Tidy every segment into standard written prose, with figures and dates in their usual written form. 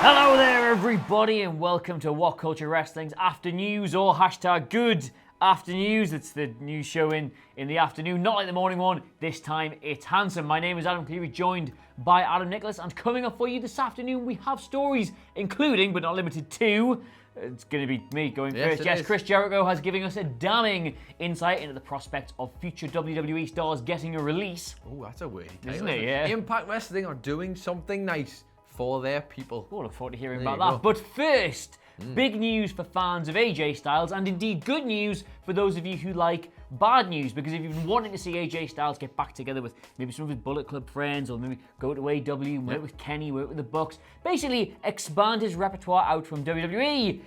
Hello there, everybody, and welcome to What Culture Wrestling's After News, or hashtag Good After News. It's the news show in the afternoon, not like the morning one. This time it's handsome. My name is Adam Clery, joined by Adam Nicholas, and coming up for you this afternoon, we have stories, including, but not limited to, it's going to be me going first. Yes, Chris Jericho has given us a damning insight into the prospects of future WWE stars getting a release. Oh, that's a wordy title, isn't it? Yeah. Impact Wrestling are doing something nice for their people. We'll look forward to hearing about that. But first, big news for fans of AJ Styles, and indeed good news for those of you who like bad news, because if you've been wanting to see AJ Styles get back together with maybe some of his Bullet Club friends, or maybe go to AEW, work with Kenny, work with the Bucks, basically expand his repertoire out from WWE,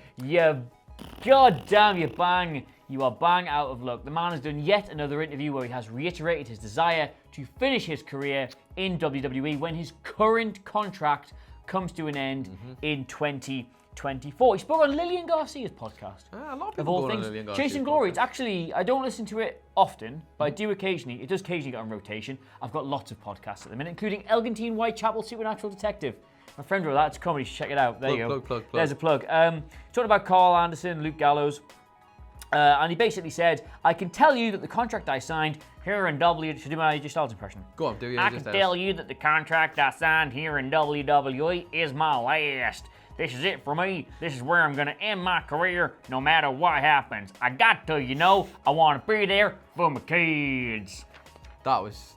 you are bang out of luck. The man has done yet another interview where he has reiterated his desire to finish his career in WWE when his current contract comes to an end in 2024. He spoke on Lillian Garcia's podcast. A lot of of people all go on things, Lillian Garcia's Chasing Glory. podcast. It's actually, I don't listen to it often, but I do occasionally. It does occasionally get on rotation. I've got lots of podcasts at the minute, including Elgantine Whitechapel Supernatural Detective. My friend wrote that. It's comedy. You should check it out. There you go. Plug. There's a plug. Talking about Carl Anderson, Luke Gallows. And he basically said, I can tell you that the contract I signed here in WWE... Should I do my AJ Styles impression? Go on, do your I AJ can Styles. tell you that the contract I signed here in WWE is my last. This is it for me. This is where I'm going to end my career no matter what happens. I got to, I want to be there for my kids. That was...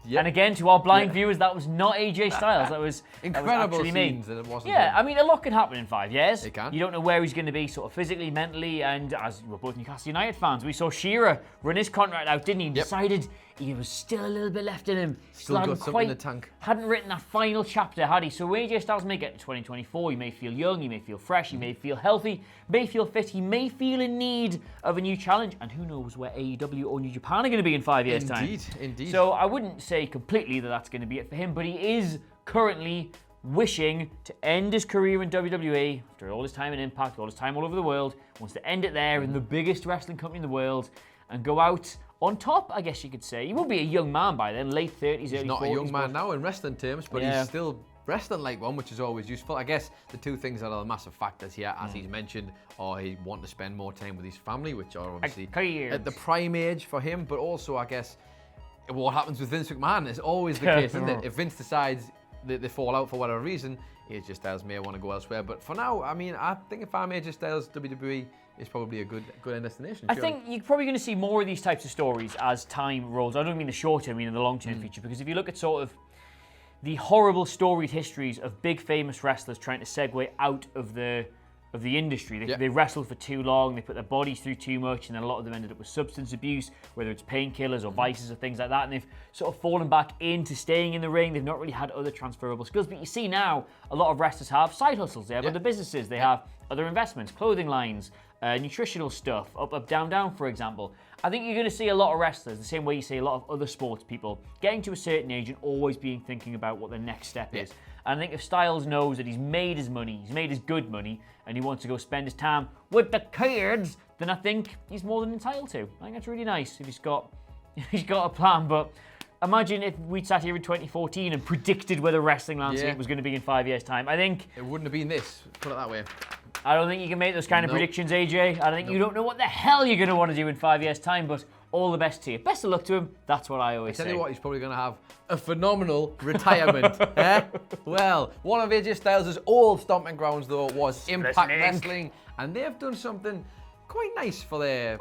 Yep. And again, to our blind viewers, that was not AJ Styles. That was incredible actually me. scenes, and it wasn't Yeah, him. I mean, a lot can happen in 5 years. It can. You don't know where he's going to be, sort of physically, mentally, and as we're both Newcastle United fans, we saw Shearer run his contract out, didn't he? Yep. Decided he was still a little bit left in him. Still got something in the tank. Hadn't written that final chapter, had he? So when AJ Styles may get to 2024, he may feel young, he may feel fresh, he may feel healthy, may feel fit, he may feel in need of a new challenge, and who knows where AEW or New Japan are going to be in 5 years' time. Indeed. So I wouldn't say completely that that's going to be it for him, but he is currently wishing to end his career in WWE after all his time in Impact, all his time all over the world, wants to end it there in the biggest wrestling company in the world and go out on top, I guess you could say. He will be a young man by then, late 30s, early 40s. He's not a young man now in wrestling terms, but Yeah. he's still wrestling like one, which is always useful. I guess the two things that are the massive factors here, as he's mentioned, are he wanting to spend more time with his family, which are obviously at the prime age for him, but also, I guess, what happens with Vince McMahon is always the case, isn't it? If Vince decides that they fall out for whatever reason, AJ Styles may want to go elsewhere. But for now, I mean, I think if I'm AJ Styles, WWE is probably a good end destination. I think you're probably going to see more of these types of stories as time rolls. I don't mean the short term, I mean in the long term future, because if you look at sort of the horrible storied histories of big famous wrestlers trying to segue out of the industry. They wrestled for too long, they put their bodies through too much, and then a lot of them ended up with substance abuse, whether it's painkillers or vices or things like that, and they've sort of fallen back into staying in the ring. They've not really had other transferable skills. But you see now, a lot of wrestlers have side hustles. They have other businesses. They have other investments, clothing lines, nutritional stuff, up, down, for example. I think you're going to see a lot of wrestlers, the same way you see a lot of other sports people, getting to a certain age and always being thinking about what their next step is. And I think if Styles knows that he's made his money, he's made his good money, and he wants to go spend his time with the kids, then I think he's more than entitled to. I think that's really nice if he's got a plan. But imagine if we'd sat here in 2014 and predicted where the wrestling landscape was going to be in 5 years' time. I think it wouldn't have been this, put it that way. I don't think you can make those kind of predictions, AJ. I don't think you don't know what the hell you're going to want to do in 5 years' time, but all the best to you. Best of luck to him. That's what I always say. I tell you what, he's probably going to have a phenomenal retirement. Well, one of AJ Styles' old stomping grounds, though, was Impact Wrestling, and they've done something quite nice for their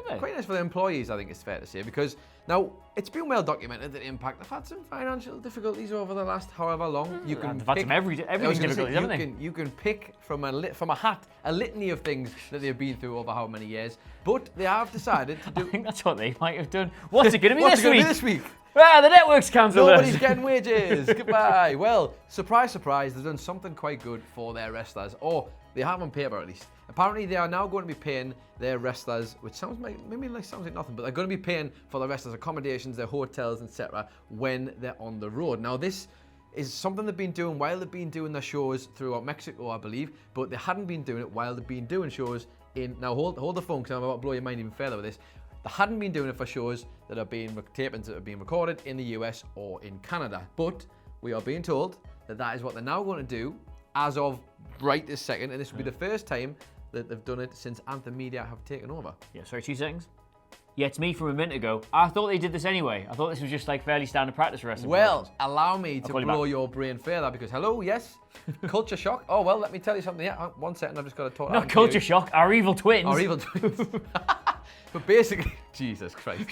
employees, I think it's fair to say, because now it's been well documented that Impact have had some financial difficulties over the last however long. You can They've had some everything difficulties, haven't they? You can pick from a hat a litany of things that they've been through over how many years, but they have decided to do. I think that's what they might have done. What's it going to be this week? The network's cancelled. Nobody's getting wages. Goodbye. Well, surprise, surprise, they've done something quite good for their wrestlers, or they have on paper at least. Apparently, they are now going to be paying their wrestlers, which sounds like nothing, but they're going to be paying for the wrestlers' accommodations, their hotels, etc., when they're on the road. Now, this is something they've been doing while they've been doing their shows throughout Mexico, I believe, but they hadn't been doing it while they've been doing shows in. Now, hold the phone, because I'm about to blow your mind even further with this. They hadn't been doing it for shows that are being tapings that are being recorded in the US or in Canada, but we are being told that that is what they're now going to do as of right this second, and this will be the first time that they've done it since Anthem Media have taken over. Yeah, sorry, 2 seconds. Yeah, it's me from a minute ago. I thought they did this anyway. I thought this was just like fairly standard practice for wrestling. Well, allow me to call you blow back. your brain further because, hello, yes, culture shock. Oh, well, let me tell you something. Yeah, 1 second, I've just got to talk. Not culture shock, our evil twins. Our evil twins. But basically, Jesus Christ.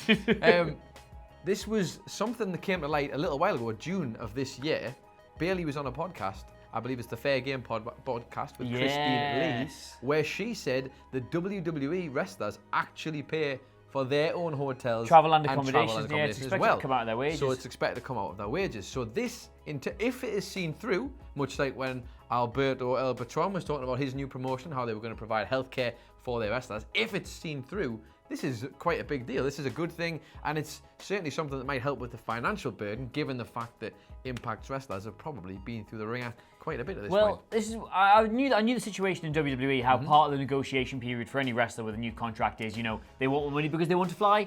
This was something that came to light a little while ago, June of this year. Bailey was on a podcast. I believe it's the Fair Game podcast with Christine Lee, where she said the WWE wrestlers actually pay for their own hotels, travel and accommodations. Yeah, it's expected to come out of their wages. So it's expected to come out of their wages. So this, if it is seen through, much like when Alberto El Patron was talking about his new promotion, how they were going to provide healthcare for their wrestlers, if it's seen through, this is quite a big deal. This is a good thing, and it's certainly something that might help with the financial burden, given the fact that Impact's wrestlers have probably been through the ringer quite a bit at this point. Well, this is I knew the situation in WWE, how part of the negotiation period for any wrestler with a new contract is, they want more money because they want to fly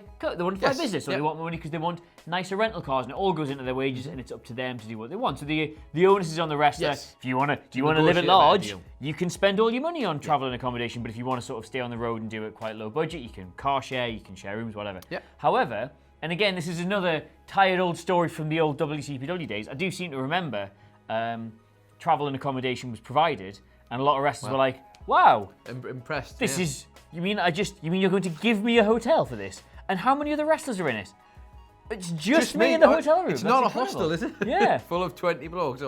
business, or they want more money because they want nicer rental cars, and it all goes into their wages, and it's up to them to do what they want. So the onus is on the wrestler. Yes. If you want to live at large, you can spend all your money on travel and accommodation, but if you want to sort of stay on the road and do it quite low budget, you can car share, you can share rooms, whatever. Yeah. However, and again, this is another tired old story from the old WCPW days. I do seem to remember travel and accommodation was provided, and a lot of wrestlers were like, "Wow, impressed." This is you mean you're going to give me a hotel for this? And how many other wrestlers are in it? It's just me in the hotel room. It's That's not incredible. a hostel, is it? Yeah, full of 20 blokes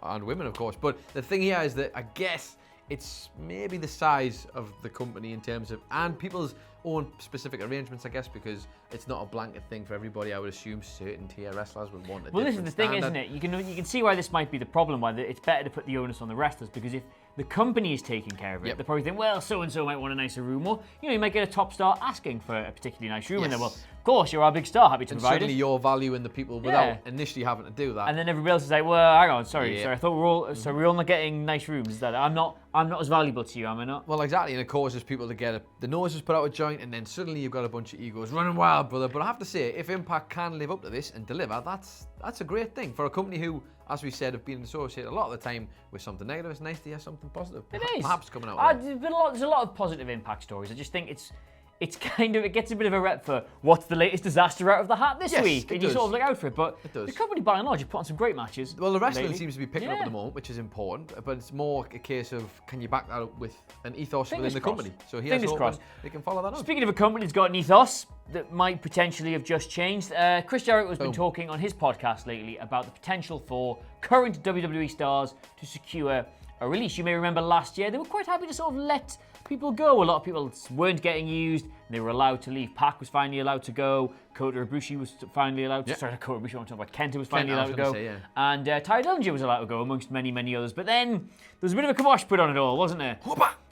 and women, of course. But the thing here is that I guess it's maybe the size of the company in terms of, and people's own specific arrangements, I guess, because it's not a blanket thing for everybody. I would assume certain tier wrestlers would want a well, this is different the thing, standard. isn't it? You can see why this might be the problem. Why it's better to put the onus on the wrestlers, because if the company is taking care of it, they probably think, well, so and so might want a nicer room, or you might get a top star asking for a particularly nice room, and then, well, of course, you're our big star, happy to provide suddenly it. you're valuing the people without initially having to do that. And then everybody else is like, well, hang on, sorry, I thought we're all not getting nice rooms. Is that I'm not as valuable to you, am I not? Well, exactly, and it causes people to get the noses put out of joint, and then suddenly you've got a bunch of egos running wild, brother. But I have to say, if Impact can live up to this and deliver, that's a great thing for a company who, as we said, have been associated a lot of the time with something negative. It's nice to hear something positive. It is. Perhaps coming out of there's a lot of positive Impact stories. I just think it gets a bit of a rep for what's the latest disaster out of the hat this week, and you sort of look out for it. But the company, by and large, have put on some great matches. Well, the wrestling seems to be picking up at the moment, which is important. But it's more a case of, can you back that up with an ethos within the company? So here's hoping they can follow that up. Speaking of a company that's got an ethos that might potentially have just changed, Chris Jericho has been talking on his podcast lately about the potential for current WWE stars to secure a release. You may remember last year they were quite happy to sort of let people go. A lot of people weren't getting used. They were allowed to leave. Pac was finally allowed to go. Kota Ibushi was finally allowed to. Sorry, Kota Ibushi. I'm talking about Kenta was finally allowed to go. And Ty Dillinger was allowed to go, amongst many, many others. But then there was a bit of a kibosh put on it all, wasn't there?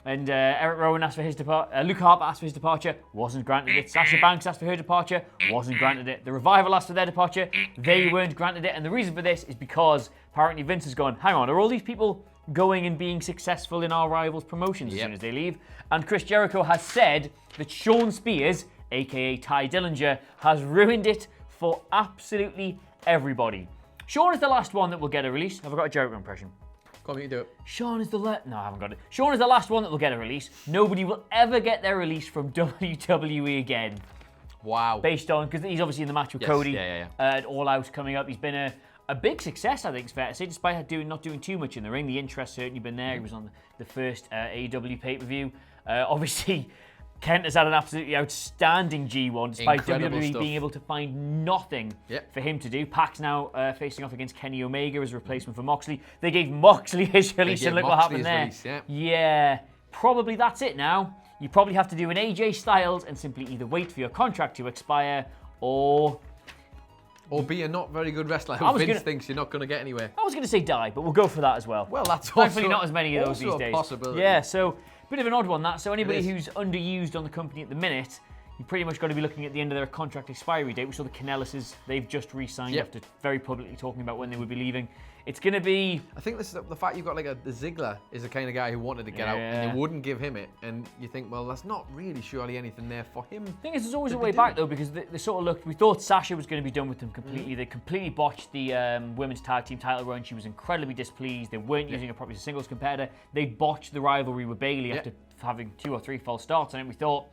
And Eric Rowan asked for his departure. Luke Harper asked for his departure. Wasn't granted it. Sasha Banks asked for her departure. Wasn't granted it. The Revival asked for their departure. They weren't granted it. And the reason for this is because apparently Vince has gone, hang on, are all these people going and being successful in our rivals' promotions as soon as they leave? And Chris Jericho has said that Sean Spears, aka Ty Dillinger, has ruined it for absolutely everybody. Sean is the last one that will get a release. Have I got a Jericho impression? Come on, you can do it. Sean is no, I haven't got it. Sean is the last one that will get a release. Nobody will ever get their release from WWE again. Wow. Based on, because he's obviously in the match with Cody at All Out coming up. He's been a big success, I think it's fair to say, despite not doing too much in the ring. The interest certainly been there. He was on the first AEW pay-per-view. Obviously, Kent has had an absolutely outstanding G1, despite WWE being able to find nothing for him to do. Pac's now facing off against Kenny Omega as a replacement for Moxley. They gave Moxley his release, and look what happened there. Yeah, probably that's it now. You probably have to do an AJ Styles and simply either wait for your contract to expire or be a not very good wrestler who Vince thinks you're not going to get anywhere. I was going to say die, but we'll go for that as well. Well, that's also, thankfully not as many of those these days. Possibility. Yeah, so bit of an odd one that. So anybody who's underused on the company at the minute, you're pretty much going to be looking at the end of their contract expiry date. We saw the Kanellises, they've just re-signed after very publicly talking about when they would be leaving. It's going to be... I think this is the fact you've got like the Ziggler is the kind of guy who wanted to get out and they wouldn't give him it. And you think, well, that's not really surely anything there for him. The thing is, there's always a way back though, because they sort of looked... We thought Sasha was going to be done with them completely. They completely botched the women's tag team title run. She was incredibly displeased. They weren't using her properly as a singles competitor. They botched the rivalry with Bayley after having 2 or 3 false starts. And we thought,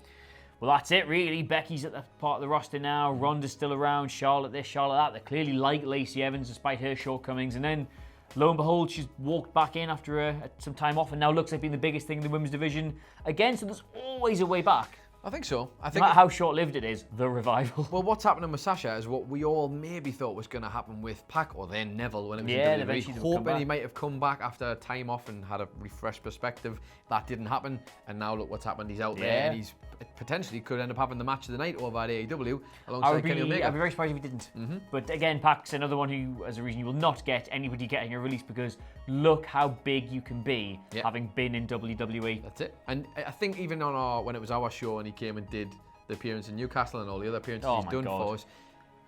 well, that's it really. Becky's at that part of the roster now. Ronda's still around. Charlotte this, Charlotte that. They clearly like Lacey Evans despite her shortcomings. And then, lo and behold, she's walked back in after some time off and now looks like being the biggest thing in the women's division again. So there's always a way back. I think so. I think no matter how short-lived it is, the revival. Well, what's happening with Sasha is what we all maybe thought was going to happen with Pac, or then Neville when it was in WWE. Hoping he might have come back after a time off and had a refreshed perspective. That didn't happen, and now look what's happened. He's out there, and he's potentially could end up having the match of the night over at AEW alongside Kenny Omega. I'd be very surprised if he didn't. But again, Pac's another one who, as a reason, you will not get anybody getting a release because look how big you can be having been in WWE. That's it. And I think even on when it was our show and he came and did the appearance in Newcastle and all the other appearances he's done for us,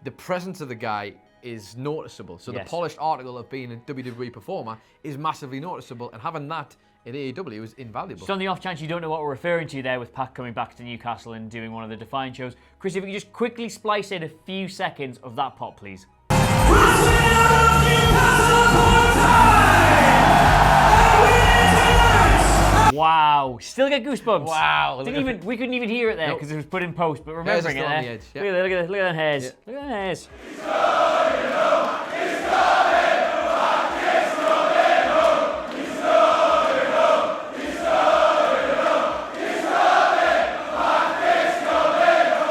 the presence of the guy is noticeable. So the polished article of being a WWE performer is massively noticeable, and having that in AEW is invaluable. Just on the off chance you don't know what we're referring to there with Pac coming back to Newcastle and doing one of the Defiant shows, Chris, if you could just quickly splice in a few seconds of that pop, please. Wow, still get goosebumps. Wow. We couldn't even hear it there because it was put in post, but remembering it there. Look at them hairs. Look at them hairs.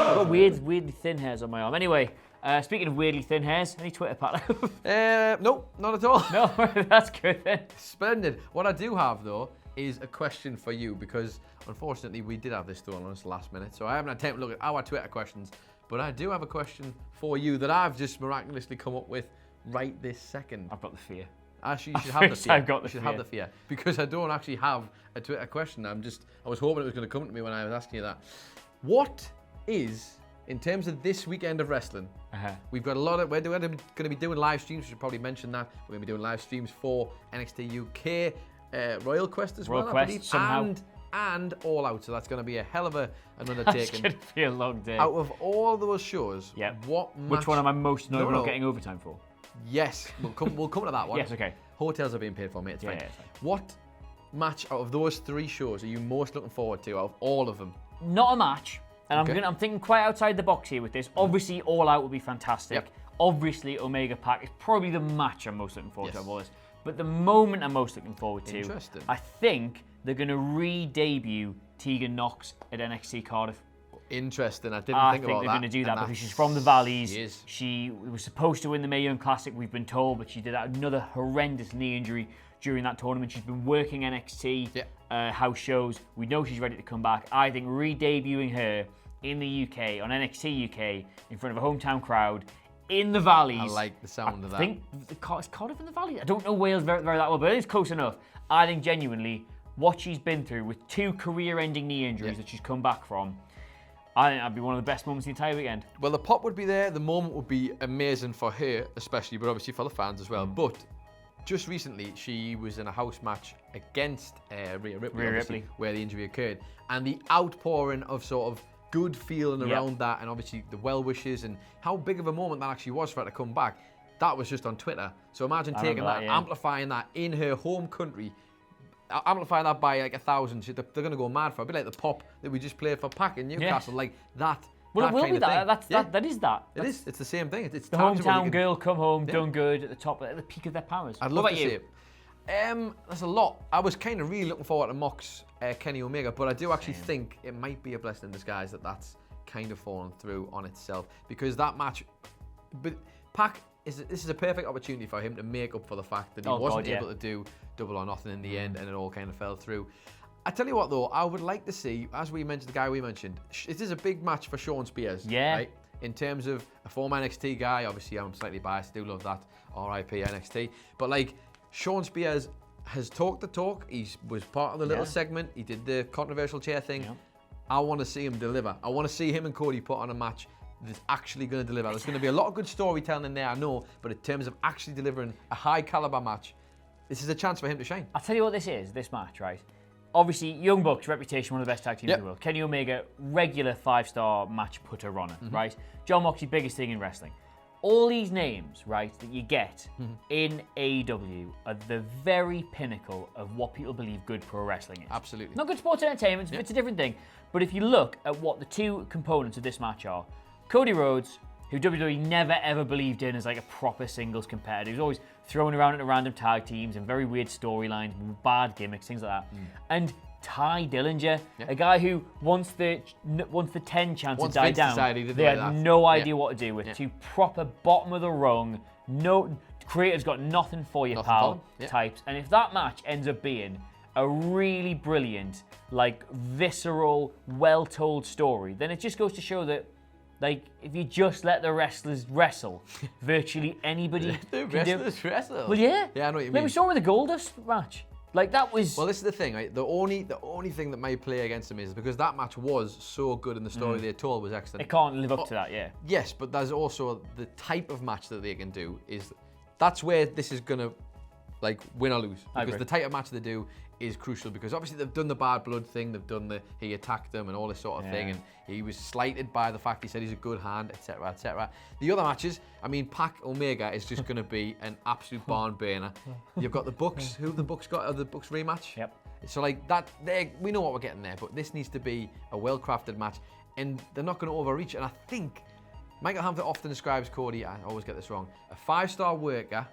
I've got weirdly thin hairs on my arm. Anyway, speaking of weirdly thin hairs, any Twitter, Pat? Nope, not at all. No, that's good then. Splendid. What I do have though is a question for you, because unfortunately we did have this thrown on us last minute, so I haven't had time to look at our Twitter questions, but I do have a question for you that I've just miraculously come up with right this second. I've got the fear. Actually, you should have the fear. I've got the fear. Have the fear, because I don't actually have a Twitter question. I was hoping it was going to come to me when I was asking you that. What is, in terms of this weekend of wrestling, we've got we're going to be doing live streams. We should probably mention that. We're going to be doing live streams for NXT UK, Royal Quest as well, I believe, somehow. and All Out. So that's going to be a hell of an undertaking. It's going to be a long day. Out of all those shows, which one am I most annoyed we're not getting overtime for? Yes, we'll come to that one. Yes, okay. Hotels are being paid for, mate. It's fine. Yeah, it's fine. What match out of those 3 shows are you most looking forward to out of all of them? Not a match. And I'm thinking quite outside the box here with this. Obviously, All Out would be fantastic. Yep. Obviously, Omega Pac is probably the match I'm most looking forward to of all this. But the moment I'm most looking forward to, I think they're going to re-debut Tegan Knox at NXT Cardiff. Interesting. I think they're going to do that because she's from the Valleys. She was supposed to win the Mae Young Classic, we've been told, but she did another horrendous knee injury during that tournament. She's been working NXT house shows. We know she's ready to come back. I think re-debuting her in the UK, on NXT UK, in front of a hometown crowd, in the Valleys. I like the sound of that. I think it's Cardiff in the Valleys. I don't know Wales very, very that well, but it's close enough. I think genuinely, what she's been through with 2 career-ending knee injuries that she's come back from, I think that'd be one of the best moments of the entire weekend. Well, the pop would be there. The moment would be amazing for her, especially, but obviously for the fans as well. But just recently, she was in a house match against Rhea Ripley, where the injury occurred. And the outpouring of sort of good feeling around that, and obviously the well wishes, and how big of a moment that actually was for her to come back. That was just on Twitter. So imagine taking that, amplifying that in her home country, amplify that by like 1,000. They're going to go mad for it. A bit like the pop that we just played for Pac in Newcastle, like that. Well, it will be that. That is that. It is. It's the same thing. It's the hometown girl come home, done good at the peak of their powers. I'd love to see it. There's a lot. I was kind of really looking forward to Mox Kenny Omega, but I do actually think it might be a blessing in disguise that's kind of fallen through on itself, because that match, but Pac this is a perfect opportunity for him to make up for the fact that he wasn't able to do Double or Nothing in the end, and it all kind of fell through. I tell you what though, I would like to see, as we mentioned, the guy we mentioned, it is a big match for Sean Spears. Right? In terms of a former NXT guy, obviously I'm slightly biased, I do love that, RIP NXT, but like, Sean Spears has talked the talk. He was part of the little segment. He did the controversial chair thing. I want to see him deliver. I want to see him and Cody put on a match that's actually going to deliver. There's going to be a lot of good storytelling in there, I know, but in terms of actually delivering a high caliber match, this is a chance for him to shine. I'll tell you what this match, right? Obviously, Young Bucks, reputation, one of the best tag teams in the world. Kenny Omega, regular 5-star match putter runner, right? John Moxley, biggest thing in wrestling. All these names, right, that you get in AEW are the very pinnacle of what people believe good pro wrestling is. Absolutely. Not good sports entertainment, it's a different thing. But if you look at what the two components of this match are, Cody Rhodes, who WWE never ever believed in as like a proper singles competitor. He was always thrown around into random tag teams and very weird storylines, bad gimmicks, things like that. And Ty Dillinger, a guy who once the 10 chance had died down, they had no idea what to do with. Two proper bottom of the rung, no creator's got nothing for you, pal types. And if that match ends up being a really brilliant, like visceral, well-told story, then it just goes to show that, like, if you just let the wrestlers wrestle, virtually anybody the can do. wrestlers wrestle? Well, yeah. Yeah, I know what you Like mean. we saw with the Goldust match. Like, that was... Well, this is the thing, right? The only thing that may play against him is because that match was so good and the story they told was excellent. It can't live up to that, yeah. Yes, but there's also the type of match that they can do is... That's where this is going to, like, win or lose. Because the type of match they do is crucial because obviously they've done the bad blood thing, they've done the he attacked them and all this sort of thing, and he was slighted by the fact he said he's a good hand, etc., etc. The other matches, I mean, Pac Omega is just going to be an absolute barn burner. You've got the Bucks. Who have the Bucks got? The Bucks rematch. Yep. So like that, we know what we're getting there, but this needs to be a well-crafted match, and they're not going to overreach. And I think Michael Hamflett often describes Cody, I always get this wrong, a 5-star worker,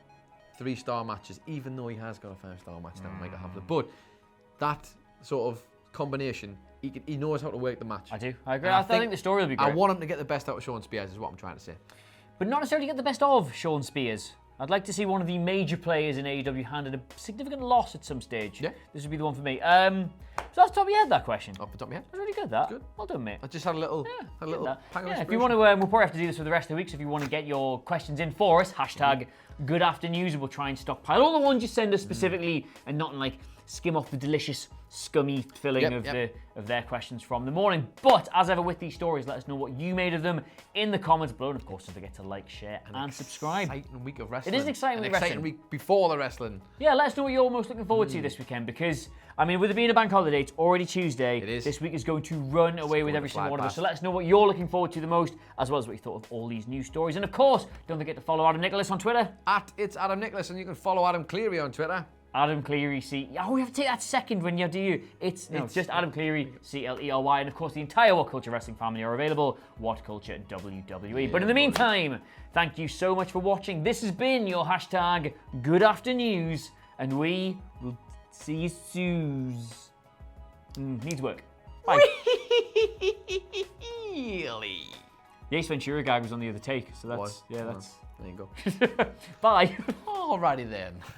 3-star matches, even though he has got a 5-star match now, Michael Hamflett. But that sort of combination, he knows how to work the match. I do. I agree. I think the story will be great. I want him to get the best out of Sean Spears, is what I'm trying to say. But not necessarily get the best of Sean Spears. I'd like to see one of the major players in AEW handed a significant loss at some stage. Yeah. This would be the one for me. So off the top of your head, that question. Off the top of your head? That's really good, that. Good. Well done, mate. I just had a little, pang of inspiration. If you want to, we'll probably have to do this for the rest of the week, so if you want to get your questions in for us, hashtag good afternoons, and we'll try and stockpile all the ones you send us specifically and not like skim off the delicious, scummy filling of their questions from the morning. But as ever with these stories, let us know what you made of them in the comments below. And of course, don't forget to like, share, and subscribe. Exciting week of wrestling. It is an exciting week of wrestling. Week before the wrestling. Yeah, let us know what you're most looking forward to this weekend, because I mean, with it being a bank holiday, it's already Tuesday. It is. This week is going to run away with every single one of us. So let us know what you're looking forward to the most, as well as what you thought of all these news stories. And of course, don't forget to follow Adam Nicholas on Twitter. It's Adam Nicholas, and you can follow Adam Clery on Twitter. Adam Clery, Oh, we have to take that second when you do. It's just Adam Clery, CLERY. And of course, the entire What Culture Wrestling family are available. What Culture WWE. Yeah, but in the meantime, thank you so much for watching. This has been your hashtag Good Afternoons, and we will see you soon. Needs work. Bye. Really? The Ace Ventura gag was on the other take, so that's there you go. Bye. Alrighty then.